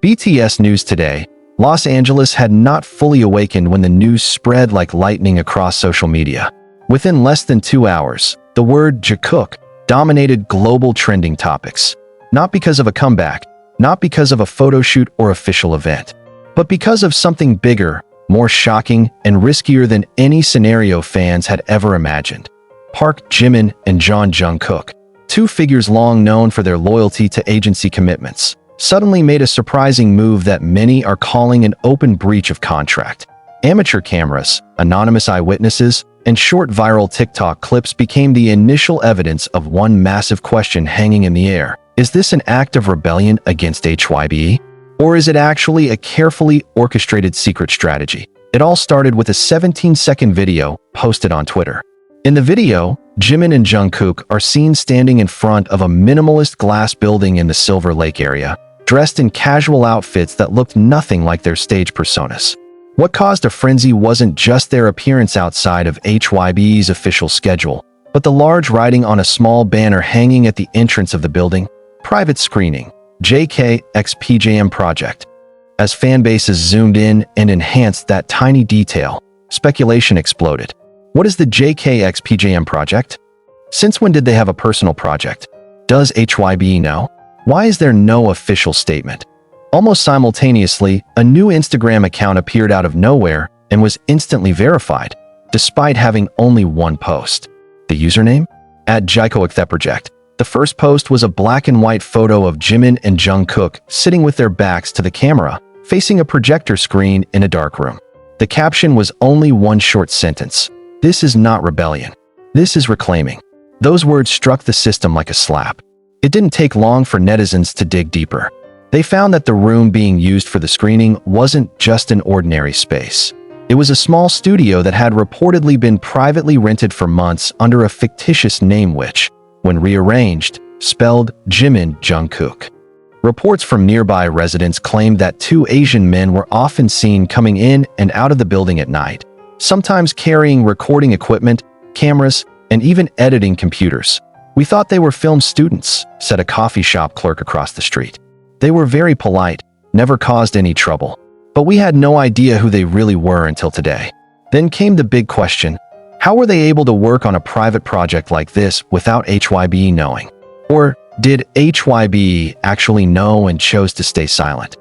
BTS News Today. Los Angeles had not fully awakened when the news spread like lightning across social media. Within less than 2 hours, the word Jikook dominated global trending topics. Not because of a comeback, not because of a photo shoot or official event, but because of something bigger, more shocking, and riskier than any scenario fans had ever imagined. Park Jimin and Jungkook, two figures long known for their loyalty to agency commitments, suddenly made a surprising move that many are calling an open breach of contract. Amateur cameras, anonymous eyewitnesses, and short viral TikTok clips became the initial evidence of one massive question hanging in the air. Is this an act of rebellion against HYBE? Or is it actually a carefully orchestrated secret strategy? It all started with a 17-second video posted on Twitter. In the video, Jimin and Jungkook are seen standing in front of a minimalist glass building in the Silver Lake area, dressed in casual outfits that looked nothing like their stage personas. What caused a frenzy wasn't just their appearance outside of HYBE's official schedule, but the large writing on a small banner hanging at the entrance of the building, "Private Screening, JKXPJM Project." As fanbases zoomed in and enhanced that tiny detail, speculation exploded. What is the JKXPJM Project? Since when did they have a personal project? Does HYBE know? Why is there no official statement? Almost simultaneously, a new Instagram account appeared out of nowhere and was instantly verified, despite having only one post. The username? @Jikook. The first post was a black and white photo of Jimin and Jungkook sitting with their backs to the camera, facing a projector screen in a dark room. The caption was only one short sentence. "This is not rebellion. This is reclaiming." Those words struck the system like a slap. It didn't take long for netizens to dig deeper. They found that the room being used for the screening wasn't just an ordinary space. It was a small studio that had reportedly been privately rented for months under a fictitious name which, when rearranged, spelled Jimin Jungkook. Reports from nearby residents claimed that two Asian men were often seen coming in and out of the building at night, sometimes carrying recording equipment, cameras, and even editing computers. "We thought they were film students," said a coffee shop clerk across the street. "They were very polite, never caused any trouble. But we had no idea who they really were until today." Then came the big question. How were they able to work on a private project like this without HYBE knowing? Or did HYBE actually know and chose to stay silent?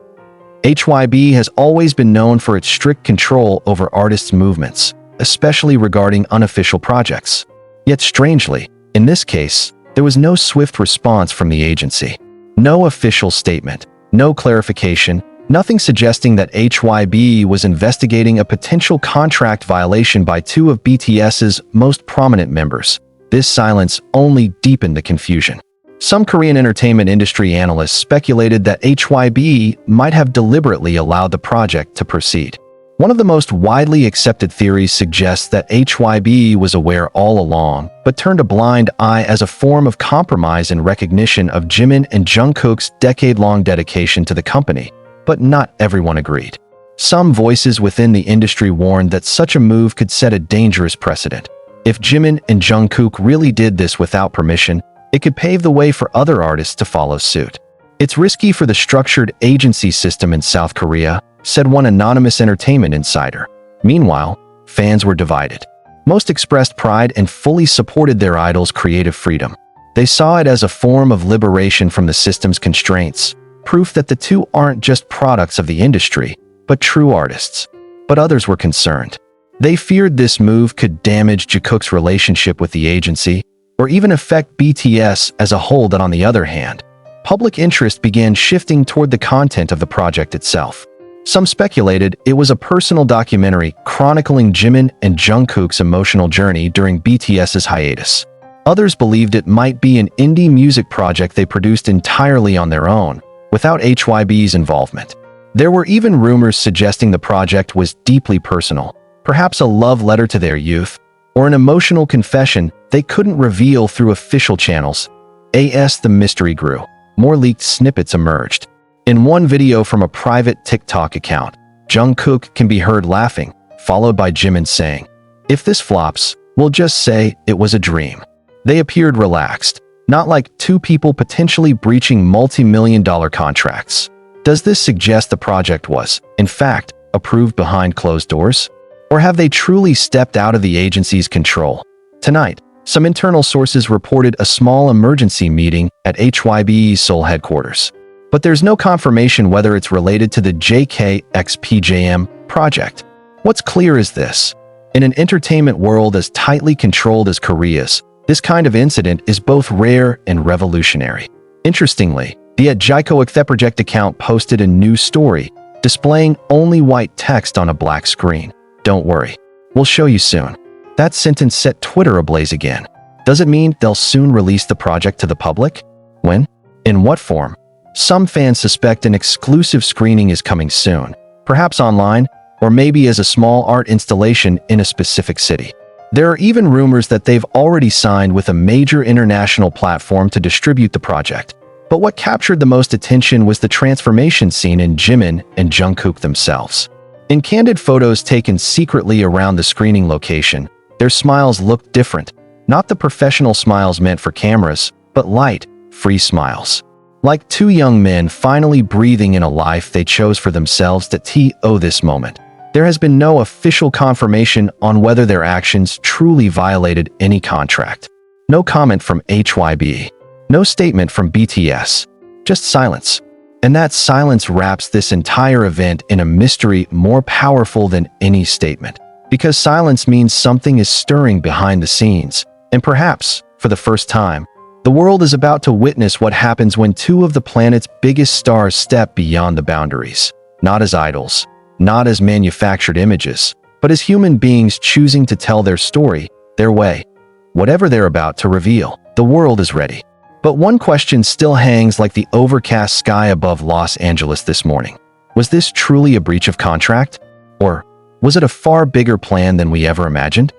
HYBE has always been known for its strict control over artists' movements, especially regarding unofficial projects. Yet strangely, in this case, there was no swift response from the agency. No official statement, no clarification, nothing suggesting that HYBE was investigating a potential contract violation by two of BTS's most prominent members. This silence only deepened the confusion. Some Korean entertainment industry analysts speculated that HYBE might have deliberately allowed the project to proceed. One of the most widely accepted theories suggests that HYBE was aware all along, but turned a blind eye as a form of compromise and recognition of Jimin and Jungkook's decade-long dedication to the company. But not everyone agreed. Some voices within the industry warned that such a move could set a dangerous precedent. If Jimin and Jungkook really did this without permission, it could pave the way for other artists to follow suit. "It's risky for the structured agency system in South Korea," said one anonymous entertainment insider. Meanwhile, fans were divided. Most expressed pride and fully supported their idol's creative freedom. They saw it as a form of liberation from the system's constraints, proof that the two aren't just products of the industry, but true artists. But others were concerned. They feared this move could damage Jikook's relationship with the agency, or even affect BTS as a whole. That on the other hand, public interest began shifting toward the content of the project itself. Some speculated it was a personal documentary chronicling Jimin and Jungkook's emotional journey during BTS's hiatus. Others believed it might be an indie music project they produced entirely on their own, without HYBE's involvement. There were even rumors suggesting the project was deeply personal, perhaps a love letter to their youth, or an emotional confession they couldn't reveal through official channels. As the mystery grew, more leaked snippets emerged. In one video from a private TikTok account, Jungkook can be heard laughing, followed by Jimin saying, "If this flops, we'll just say it was a dream." They appeared relaxed, not like two people potentially breaching multi-million-dollar contracts. Does this suggest the project was, in fact, approved behind closed doors? Or have they truly stepped out of the agency's control? Tonight, some internal sources reported a small emergency meeting at HYBE's Seoul headquarters. But there's no confirmation whether it's related to the JKXPJM project. What's clear is this. In an entertainment world as tightly controlled as Korea's, this kind of incident is both rare and revolutionary. Interestingly, the @Jikook Project account posted a news story displaying only white text on a black screen. Don't worry, we'll show you soon. That sentence set Twitter ablaze again. Does it mean they'll soon release the project to the public? When? In what form? Some fans suspect an exclusive screening is coming soon, perhaps online, or maybe as a small art installation in a specific city. There are even rumors that they've already signed with a major international platform to distribute the project. But what captured the most attention was the transformation scene in Jimin and Jungkook themselves. In candid photos taken secretly around the screening location, their smiles looked different. Not the professional smiles meant for cameras, but light, free smiles. Like two young men finally breathing in a life they chose for themselves to this moment. There has been no official confirmation on whether their actions truly violated any contract. No comment from HYBE. No statement from BTS. Just silence. And that silence wraps this entire event in a mystery more powerful than any statement. Because silence means something is stirring behind the scenes. And perhaps, for the first time, the world is about to witness what happens when two of the planet's biggest stars step beyond the boundaries. Not as idols, not as manufactured images, but as human beings choosing to tell their story, their way. Whatever they're about to reveal, the world is ready. But one question still hangs like the overcast sky above Los Angeles this morning. Was this truly a breach of contract? Or was it a far bigger plan than we ever imagined?